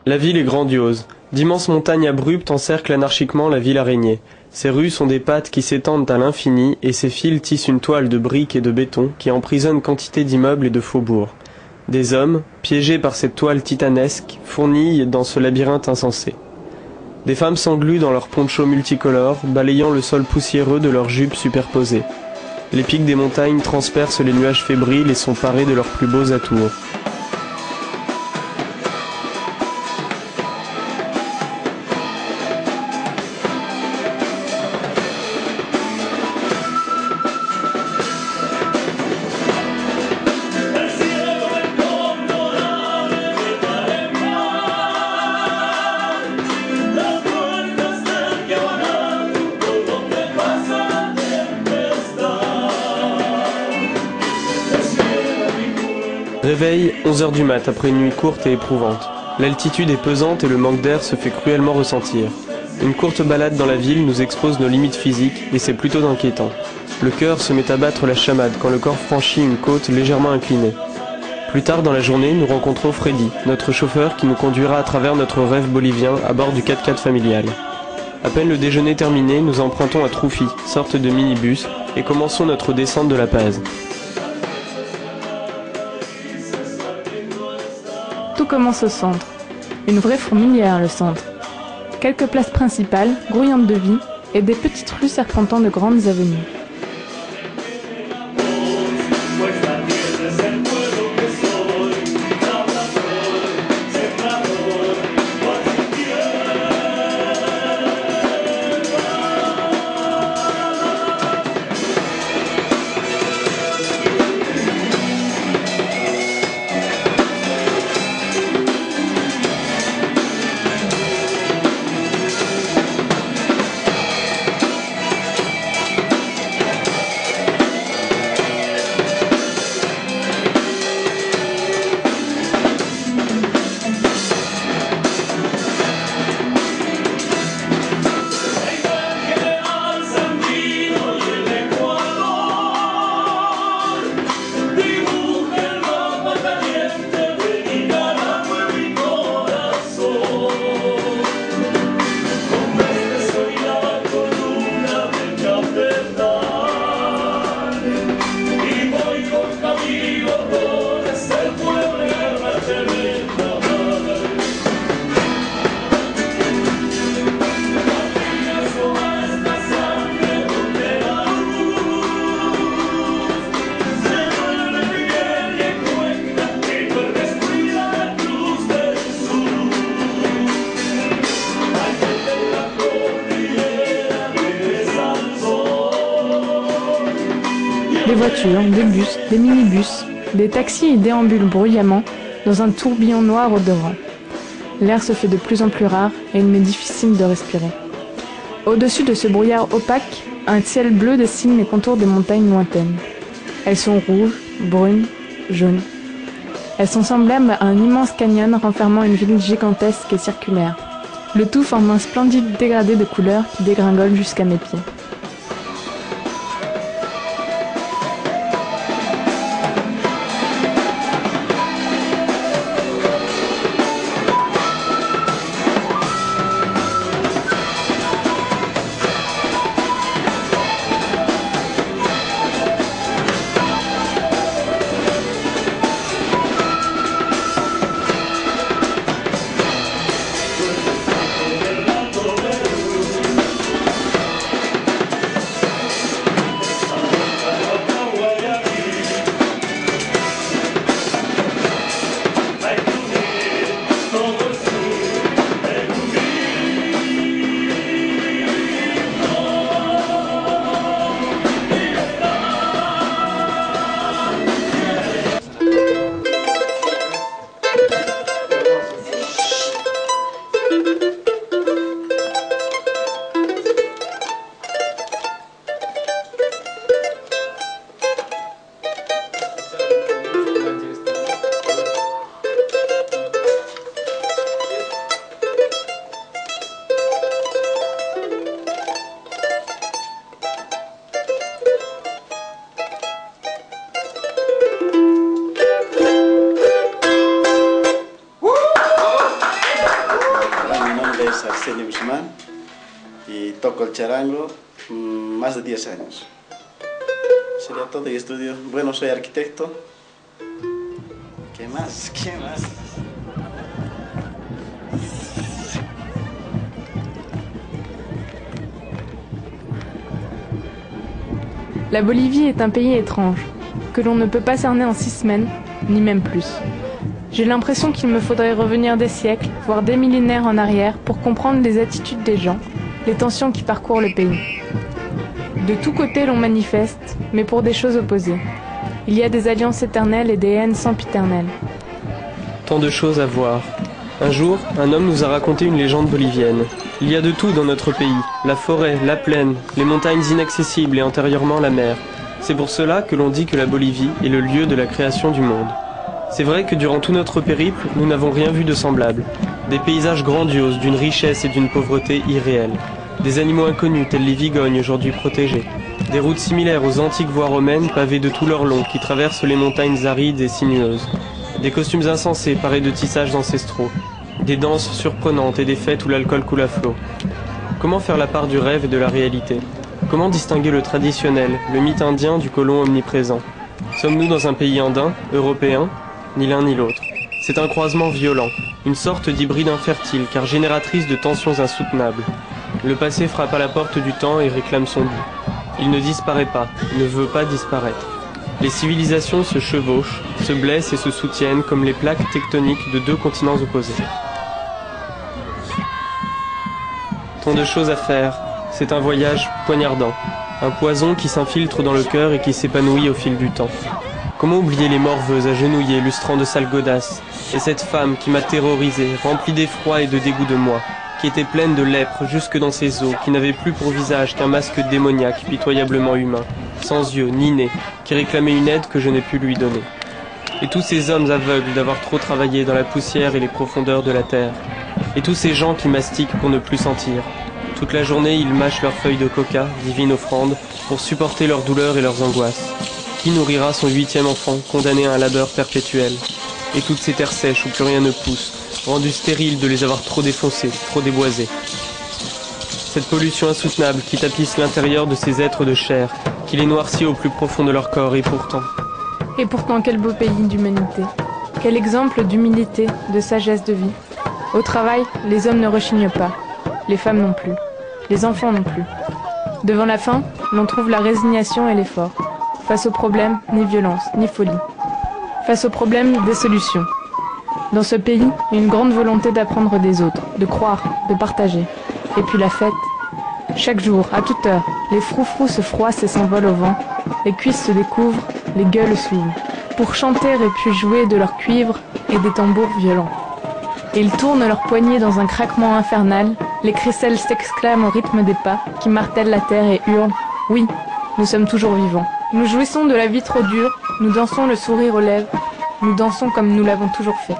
La ville est grandiose. D'immenses montagnes abruptes encerclent anarchiquement la ville araignée. Ces rues sont des pattes qui s'étendent à l'infini et ces fils tissent une toile de briques et de béton qui emprisonne quantité d'immeubles et de faubourgs. Des hommes, piégés par cette toile titanesque, fourmillent dans ce labyrinthe insensé. Des femmes s'engluent dans leurs ponchos multicolores, balayant le sol poussiéreux de leurs jupes superposées. Les pics des montagnes transpercent les nuages fébriles et sont parés de leurs plus beaux atours. Réveil, 11h du mat, après une nuit courte et éprouvante. L'altitude est pesante et le manque d'air se fait cruellement ressentir. Une courte balade dans la ville nous expose nos limites physiques et c'est plutôt inquiétant. Le cœur se met à battre la chamade quand le corps franchit une côte légèrement inclinée. Plus tard dans la journée, nous rencontrons Freddy, notre chauffeur qui nous conduira à travers notre rêve bolivien à bord du 4x4 familial. À peine le déjeuner terminé, nous empruntons à Troufi, sorte de minibus, et commençons notre descente de La Paz. Tout commence au centre. Une vraie fourmilière, le centre. Quelques places principales, grouillantes de vie, et des petites rues serpentant de grandes avenues. Des voitures, des bus, des minibus, des taxis y déambulent bruyamment dans un tourbillon noir odorant. L'air se fait de plus en plus rare et il m'est difficile de respirer. Au-dessus de ce brouillard opaque, un ciel bleu dessine les contours des montagnes lointaines. Elles sont rouges, brunes, jaunes. Elles sont semblables à un immense canyon renfermant une ville gigantesque et circulaire. Le tout forme un splendide dégradé de couleurs qui dégringole jusqu'à mes pieds. toco el charango más de 10 años. Sería todo y estudio. Bueno, soy arquitecto. ¿Qué más? ¿Qué más? La Bolivie est un pays étrange, que l'on ne peut pas cerner en 6 semaines, ni même plus. J'ai l'impression qu'il me faudrait revenir des siècles, voire des millénaires en arrière, pour comprendre les attitudes des gens, les tensions qui parcourent le pays. De tous côtés l'on manifeste, mais pour des choses opposées. Il y a des alliances éternelles et des haines sempiternelles. Tant de choses à voir. Un jour, un homme nous a raconté une légende bolivienne. Il y a de tout dans notre pays, la forêt, la plaine, les montagnes inaccessibles et antérieurement la mer. C'est pour cela que l'on dit que la Bolivie est le lieu de la création du monde. C'est vrai que durant tout notre périple, nous n'avons rien vu de semblable. Des paysages grandioses, d'une richesse et d'une pauvreté irréelles. Des animaux inconnus tels les vigognes aujourd'hui protégés. Des routes similaires aux antiques voies romaines pavées de tout leur long qui traversent les montagnes arides et sinueuses. Des costumes insensés parés de tissages ancestraux. Des danses surprenantes et des fêtes où l'alcool coule à flot. Comment faire la part du rêve et de la réalité? Comment distinguer le traditionnel, le mythe indien du colon omniprésent? Sommes-nous dans un pays andin, européen? Ni l'un ni l'autre. C'est un croisement violent, une sorte d'hybride infertile car génératrice de tensions insoutenables. Le passé frappe à la porte du temps et réclame son dû. Il ne disparaît pas, ne veut pas disparaître. Les civilisations se chevauchent, se blessent et se soutiennent comme les plaques tectoniques de deux continents opposés. Tant de choses à faire, c'est un voyage poignardant, un poison qui s'infiltre dans le cœur et qui s'épanouit au fil du temps. Comment oublier les morveux agenouillés lustrant de sales godasses, et cette femme qui m'a terrorisé, remplie d'effroi et de dégoût de moi, qui était pleine de lèpre jusque dans ses os, qui n'avait plus pour visage qu'un masque démoniaque pitoyablement humain, sans yeux ni nez, qui réclamait une aide que je n'ai pu lui donner. Et tous ces hommes aveugles d'avoir trop travaillé dans la poussière et les profondeurs de la terre, et tous ces gens qui mastiquent pour ne plus sentir. Toute la journée, ils mâchent leurs feuilles de coca, divine offrande, pour supporter leurs douleurs et leurs angoisses. Qui nourrira son 8e enfant, condamné à un labeur perpétuel? Et toutes ces terres sèches où plus rien ne pousse, rendues stériles de les avoir trop défoncées, trop déboisées. Cette pollution insoutenable qui tapisse l'intérieur de ces êtres de chair, qui les noircit au plus profond de leur corps, et pourtant... Et pourtant, quel beau pays d'humanité. Quel exemple d'humilité, de sagesse de vie. Au travail, les hommes ne rechignent pas. Les femmes non plus. Les enfants non plus. Devant la faim, l'on trouve la résignation et l'effort. Face aux problèmes, ni violence, ni folie. Face aux problèmes, des solutions. Dans ce pays, une grande volonté d'apprendre des autres, de croire, de partager. Et puis la fête. Chaque jour, à toute heure, les froufrous se froissent et s'envolent au vent. Les cuisses se découvrent, les gueules suivent. Pour chanter et puis jouer de leur cuivre et des tambours violents. Et ils tournent leurs poignets dans un craquement infernal. Les crécelles s'exclament au rythme des pas qui martèlent la terre et hurlent « Oui, nous sommes toujours vivants ». Nous jouissons de la vie trop dure, nous dansons le sourire aux lèvres, nous dansons comme nous l'avons toujours fait.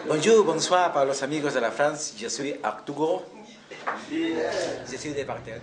Bonjour, bonsoir para los amigos de la France. Je suis Arturo. Je suis de Barcelone.